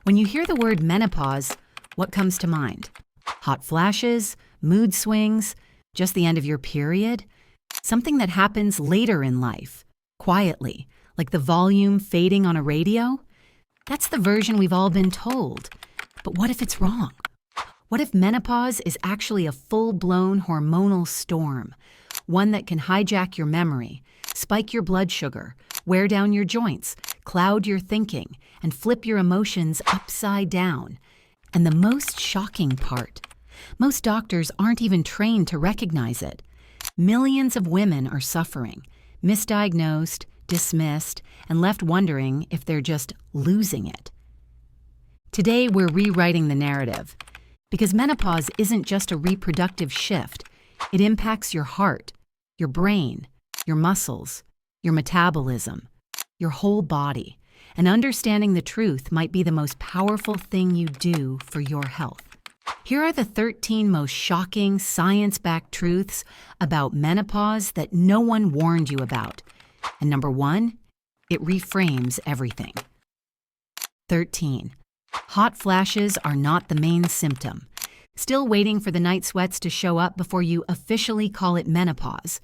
When you hear the word menopause, what comes to mind? Hot flashes, mood swings, just the end of your period? Something that happens later in life, quietly, like the volume fading on a radio? That's the version we've all been told. But what if it's wrong? What if menopause is actually a full-blown hormonal storm? One that can hijack your memory, spike your blood sugar, wear down your joints, cloud your thinking, and flip your emotions upside down. And the most shocking part, most doctors aren't even trained to recognize it. Millions of women are suffering, misdiagnosed, dismissed, and left wondering if they're just losing it. Today, we're rewriting the narrative, because menopause isn't just a reproductive shift. It impacts your heart, your brain, your muscles, your metabolism, your whole body. And understanding the truth might be the most powerful thing you do for your health. Here are the 13 most shocking, science-backed truths about menopause that no one warned you about. And number 1, it reframes everything. 13. Hot flashes are not the main symptom. Still waiting for the night sweats to show up before you officially call it menopause?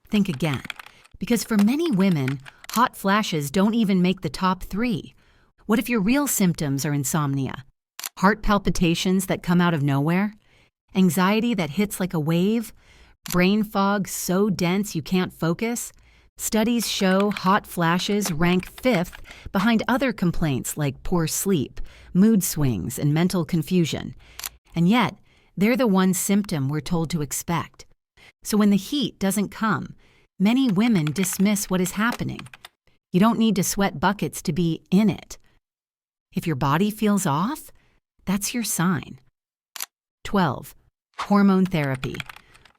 Think again, because for many women, hot flashes don't even make the top 3. What if your real symptoms are insomnia? Heart palpitations that come out of nowhere? Anxiety that hits like a wave? Brain fog so dense you can't focus? Studies show hot flashes rank 5th behind other complaints like poor sleep, mood swings, and mental confusion. And yet, they're the one symptom we're told to expect. So when the heat doesn't come, many women dismiss what is happening. You don't need to sweat buckets to be in it. If your body feels off, that's your sign. 12. Hormone therapy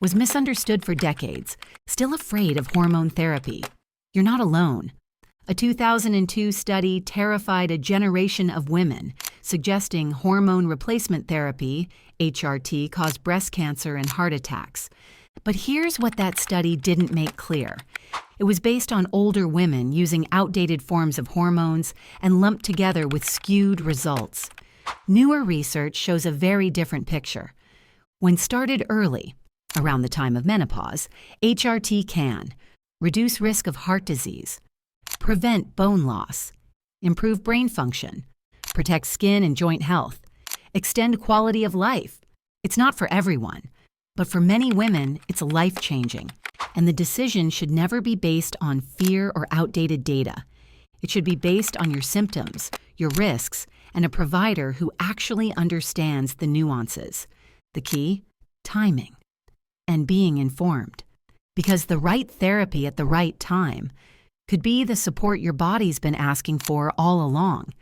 was misunderstood for decades. Still afraid of hormone therapy? You're not alone. A 2002 study terrified a generation of women, suggesting hormone replacement therapy, HRT, caused breast cancer and heart attacks. But here's what that study didn't make clear. It was based on older women using outdated forms of hormones and lumped together with skewed results. Newer research shows a very different picture. When started early, around the time of menopause, HRT can reduce risk of heart disease, prevent bone loss, improve brain function, protect skin and joint health, extend quality of life. It's not for everyone, but for many women, it's life-changing, and the decision should never be based on fear or outdated data. It should be based on your symptoms, your risks, and a provider who actually understands the nuances. The key? Timing. And being informed. Because the right therapy at the right time could be the support your body's been asking for all along.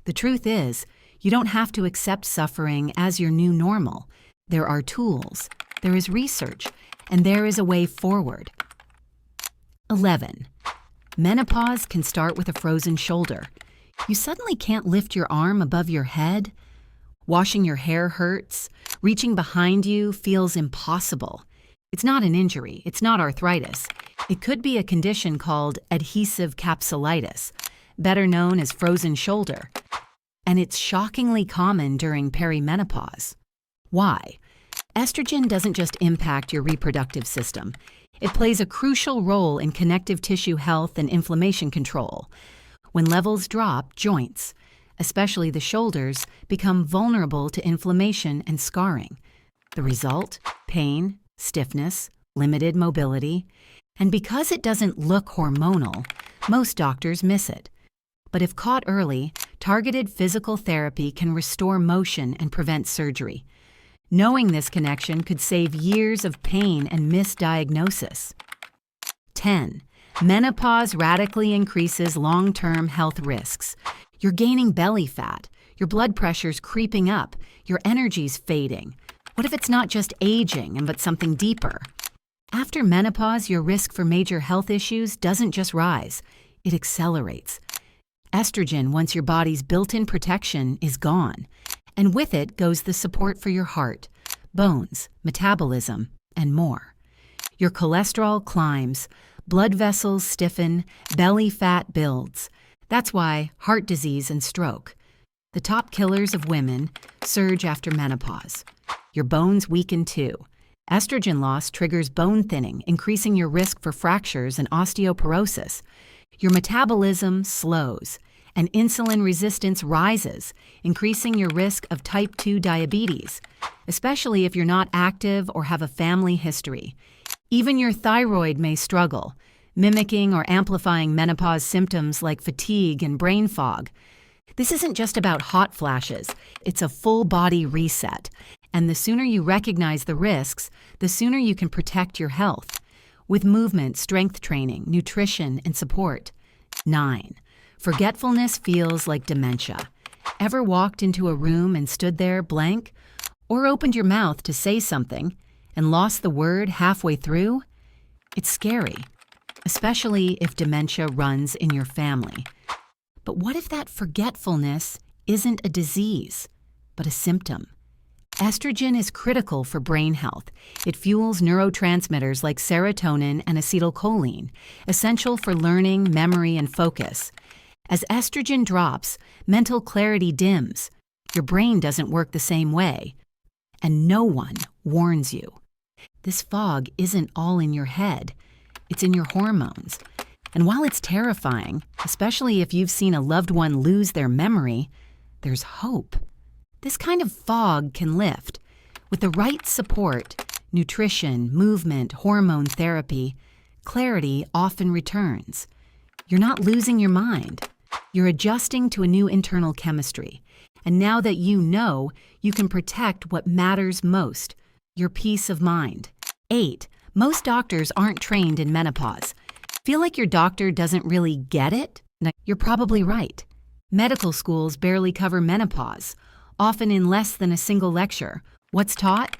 The truth is, you don't have to accept suffering as your new normal. There are tools, there is research, and there is a way forward. 11. Menopause can start with a frozen shoulder. You suddenly can't lift your arm above your head. Washing your hair hurts. Reaching behind you feels impossible. It's not an injury. It's not arthritis. It could be a condition called adhesive capsulitis, better known as frozen shoulder. And it's shockingly common during perimenopause. Why? Estrogen doesn't just impact your reproductive system. It plays a crucial role in connective tissue health and inflammation control. When levels drop, joints, especially the shoulders, become vulnerable to inflammation and scarring. The result? Pain, stiffness, limited mobility. And because it doesn't look hormonal, most doctors miss it. But if caught early, targeted physical therapy can restore motion and prevent surgery. Knowing this connection could save years of pain and misdiagnosis. 10. Menopause radically increases long-term health risks. You're gaining belly fat, your blood pressure's creeping up, your energy's fading. What if it's not just aging, but something deeper? After menopause, your risk for major health issues doesn't just rise, it accelerates. Estrogen, once your body's built-in protection, is gone. And with it goes the support for your heart, bones, metabolism, and more. Your cholesterol climbs, blood vessels stiffen, belly fat builds. That's why heart disease and stroke, The top killers of women surge after menopause. Your bones weaken too. Estrogen loss triggers bone thinning, increasing your risk for fractures and osteoporosis. Your metabolism slows, and insulin resistance rises, increasing your risk of type 2 diabetes, especially if you're not active or have a family history. Even your thyroid may struggle, mimicking or amplifying menopause symptoms like fatigue and brain fog. This isn't just about hot flashes, it's a full-body reset. And the sooner you recognize the risks, the sooner you can protect your health. With movement, strength training, nutrition, and support. 9. Forgetfulness feels like dementia. Ever walked into a room and stood there blank? Or opened your mouth to say something and lost the word halfway through? It's scary, especially if dementia runs in your family. But what if that forgetfulness isn't a disease, but a symptom? Estrogen is critical for brain health. It fuels neurotransmitters like serotonin and acetylcholine, essential for learning, memory, and focus. As estrogen drops, mental clarity dims. Your brain doesn't work the same way. And no one warns you. This fog isn't all in your head. It's in your hormones. And while it's terrifying, especially if you've seen a loved one lose their memory, there's hope. This kind of fog can lift. With the right support, nutrition, movement, hormone therapy, clarity often returns. You're not losing your mind. You're adjusting to a new internal chemistry. And now that you know, you can protect what matters most, your peace of mind. 8. Most doctors aren't trained in menopause. Feel like your doctor doesn't really get it? You're probably right. Medical schools barely cover menopause, often in less than a single lecture. What's taught?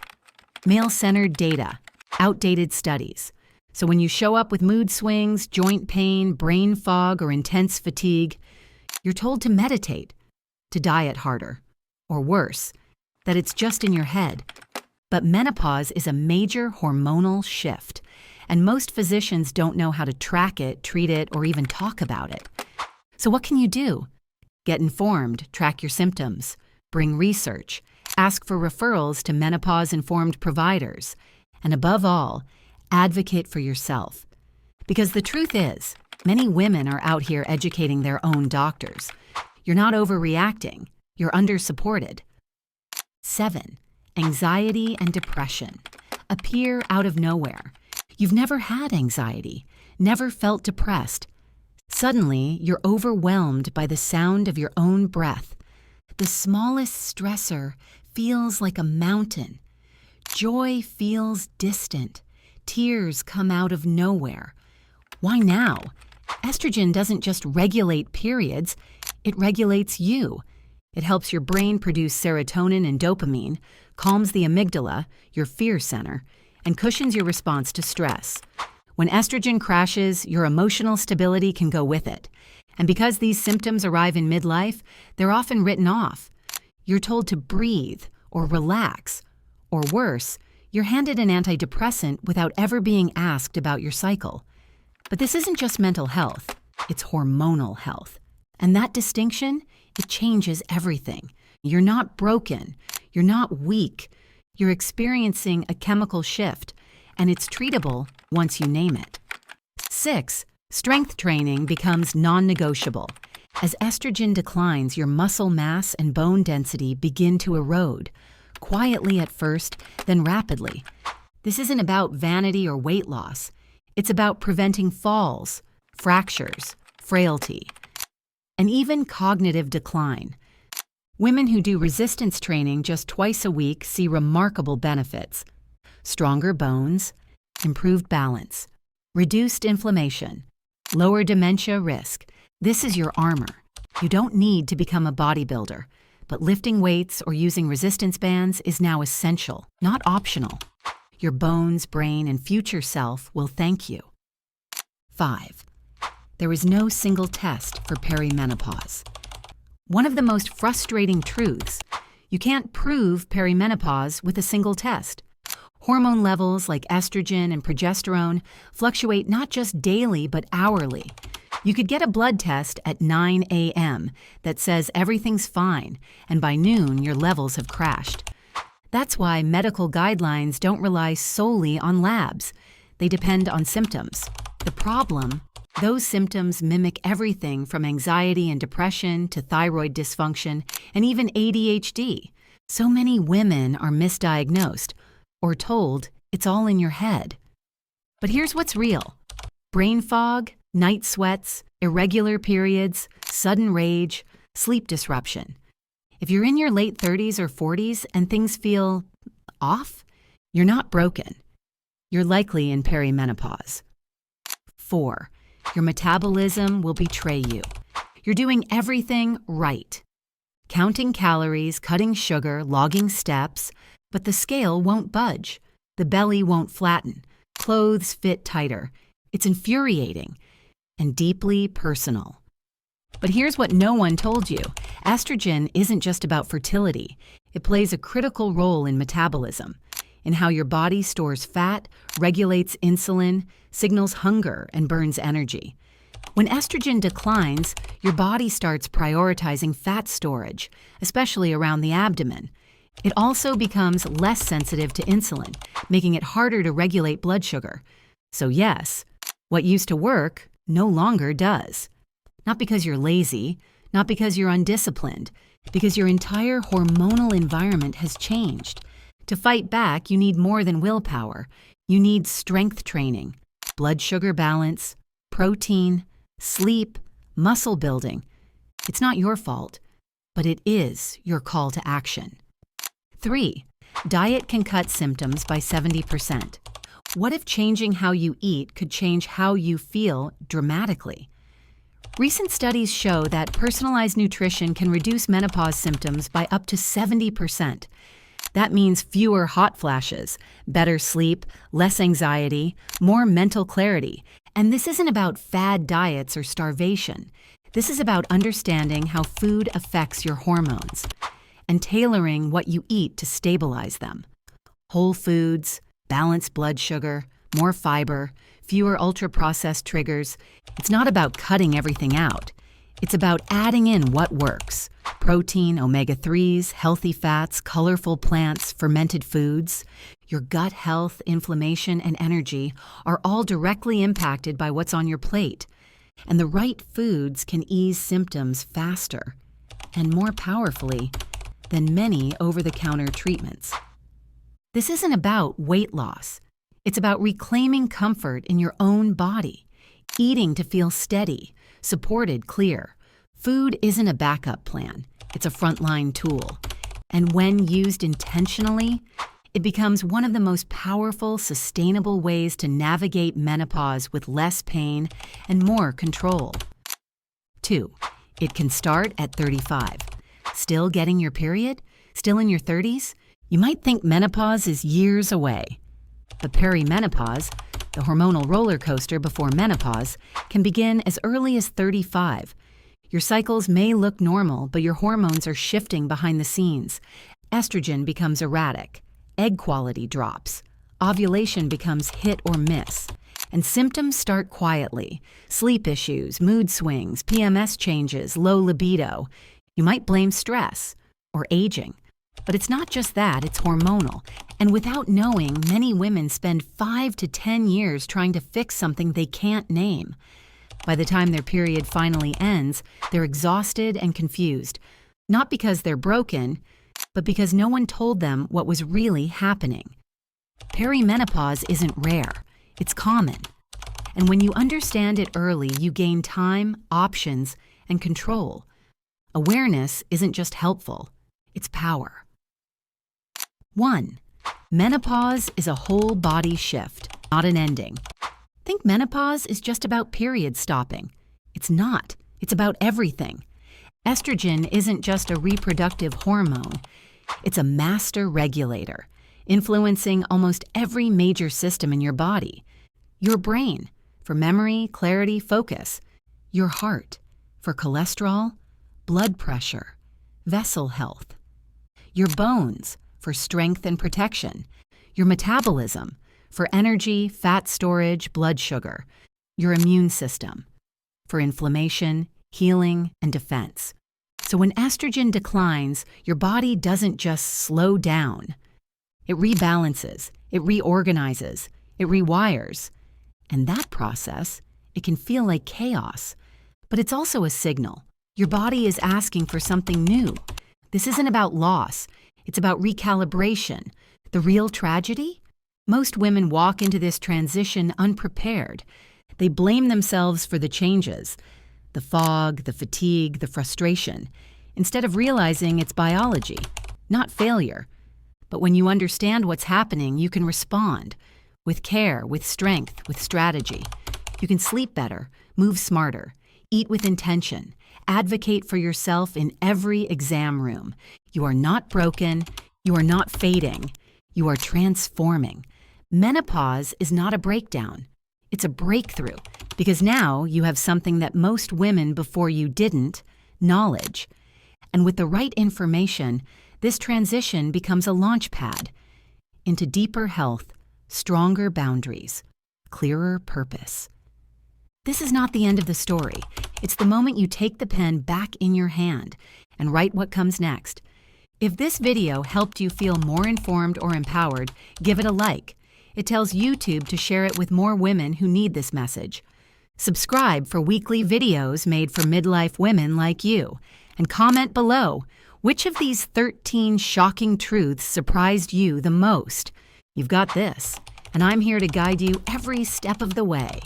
Male-centered data, outdated studies. So when you show up with mood swings, joint pain, brain fog, or intense fatigue, you're told to meditate, to diet harder, or worse, that it's just in your head. But menopause is a major hormonal shift, and most physicians don't know how to track it, treat it, or even talk about it. So what can you do? Get informed, track your symptoms, bring research, ask for referrals to menopause-informed providers, and above all, advocate for yourself. Because the truth is, many women are out here educating their own doctors. You're not overreacting, you're under-supported. 7. Anxiety and depression appear out of nowhere. You've never had anxiety, never felt depressed. Suddenly, you're overwhelmed by the sound of your own breath. The smallest stressor feels like a mountain. Joy feels distant. Tears come out of nowhere. Why now? Estrogen doesn't just regulate periods, it regulates you. It helps your brain produce serotonin and dopamine, calms the amygdala, your fear center, and cushions your response to stress. When estrogen crashes, your emotional stability can go with it. And because these symptoms arrive in midlife, they're often written off. You're told to breathe or relax, or worse, you're handed an antidepressant without ever being asked about your cycle. But this isn't just mental health, it's hormonal health. And that distinction, it changes everything. You're not broken, you're not weak, you're experiencing a chemical shift, and it's treatable once you name it. 6. Strength training becomes non-negotiable. As estrogen declines, your muscle mass and bone density begin to erode, quietly at first, then rapidly. This isn't about vanity or weight loss. It's about preventing falls, fractures, frailty, and even cognitive decline. Women who do resistance training just twice a week see remarkable benefits. Stronger bones, improved balance, reduced inflammation, lower dementia risk. This is your armor. You don't need to become a bodybuilder, but lifting weights or using resistance bands is now essential, not optional. Your bones, brain, and future self will thank you. 5. There is no single test for perimenopause. One of the most frustrating truths, you can't prove perimenopause with a single test. Hormone levels like estrogen and progesterone fluctuate not just daily but hourly. You could get a blood test at 9 a.m. that says everything's fine, and by noon your levels have crashed. That's why medical guidelines don't rely solely on labs. They depend on symptoms. The problem? Those symptoms mimic everything from anxiety and depression to thyroid dysfunction and even ADHD. So many women are misdiagnosed or told it's all in your head. But here's what's real. Brain fog, night sweats, irregular periods, sudden rage, sleep disruption. If you're in your late 30s or 40s and things feel off, you're not broken. You're likely in perimenopause. 4. Your metabolism will betray you. You're doing everything right. Counting calories, cutting sugar, logging steps, but the scale won't budge. The belly won't flatten. Clothes fit tighter. It's infuriating and deeply personal. But here's what no one told you. Estrogen isn't just about fertility. It plays a critical role in metabolism, in how your body stores fat, regulates insulin, signals hunger, and burns energy. When estrogen declines, your body starts prioritizing fat storage, especially around the abdomen. It also becomes less sensitive to insulin, making it harder to regulate blood sugar. So yes, what used to work no longer does. Not because you're lazy, not because you're undisciplined, because your entire hormonal environment has changed. To fight back, you need more than willpower. You need strength training, blood sugar balance, protein, sleep, muscle building. It's not your fault, but it is your call to action. 3. Diet can cut symptoms by 70%. What if changing how you eat could change how you feel dramatically? Recent studies show that personalized nutrition can reduce menopause symptoms by up to 70%. That means fewer hot flashes, better sleep, less anxiety, more mental clarity. And this isn't about fad diets or starvation. This is about understanding how food affects your hormones and tailoring what you eat to stabilize them. Whole foods, balanced blood sugar, more fiber, fewer ultra-processed triggers. It's not about cutting everything out. It's about adding in what works. Protein, omega-3s, healthy fats, colorful plants, fermented foods. Your gut health, inflammation, and energy are all directly impacted by what's on your plate. And the right foods can ease symptoms faster and more powerfully than many over-the-counter treatments. This isn't about weight loss. It's about reclaiming comfort in your own body, eating to feel steady, supported, clear. Food isn't a backup plan. It's a frontline tool. And when used intentionally, it becomes one of the most powerful, sustainable ways to navigate menopause with less pain and more control. 2. It can start at 35. Still getting your period? Still in your 30s? You might think menopause is years away. But perimenopause, the hormonal roller coaster before menopause, can begin as early as 35. Your cycles may look normal, but your hormones are shifting behind the scenes. Estrogen becomes erratic. Egg quality drops. Ovulation becomes hit or miss. And symptoms start quietly. Sleep issues, mood swings, PMS changes, low libido. You might blame stress or aging. But it's not just that, it's hormonal. And without knowing, many women spend 5 to 10 years trying to fix something they can't name. By the time their period finally ends, they're exhausted and confused. Not because they're broken, but because no one told them what was really happening. Perimenopause isn't rare, it's common. And when you understand it early, you gain time, options, and control. Awareness isn't just helpful, it's power. 1. Menopause is a whole body shift, not an ending. Think menopause is just about period stopping. It's not. It's about everything. Estrogen isn't just a reproductive hormone. It's a master regulator, influencing almost every major system in your body. Your brain, for memory, clarity, focus. Your heart, for cholesterol, blood pressure, vessel health. Your bones, for strength and protection. Your metabolism, for energy, fat storage, blood sugar. Your immune system, for inflammation, healing, and defense. So when estrogen declines, your body doesn't just slow down. It rebalances, it reorganizes, it rewires. And that process, it can feel like chaos, but it's also a signal. Your body is asking for something new. This isn't about loss, it's about recalibration. The real tragedy? Most women walk into this transition unprepared. They blame themselves for the changes, the fog, the fatigue, the frustration, instead of realizing it's biology, not failure. But when you understand what's happening, you can respond with care, with strength, with strategy. You can sleep better, move smarter, eat with intention, advocate for yourself in every exam room. You are not broken, you are not fading, you are transforming. Menopause is not a breakdown. It's a breakthrough, because now you have something that most women before you didn't, knowledge. And with the right information, this transition becomes a launch pad into deeper health, stronger boundaries, clearer purpose. This is not the end of the story. It's the moment you take the pen back in your hand and write what comes next. If this video helped you feel more informed or empowered, give it a like. It tells YouTube to share it with more women who need this message. Subscribe for weekly videos made for midlife women like you. And comment below, which of these 13 shocking truths surprised you the most? You've got this, and I'm here to guide you every step of the way.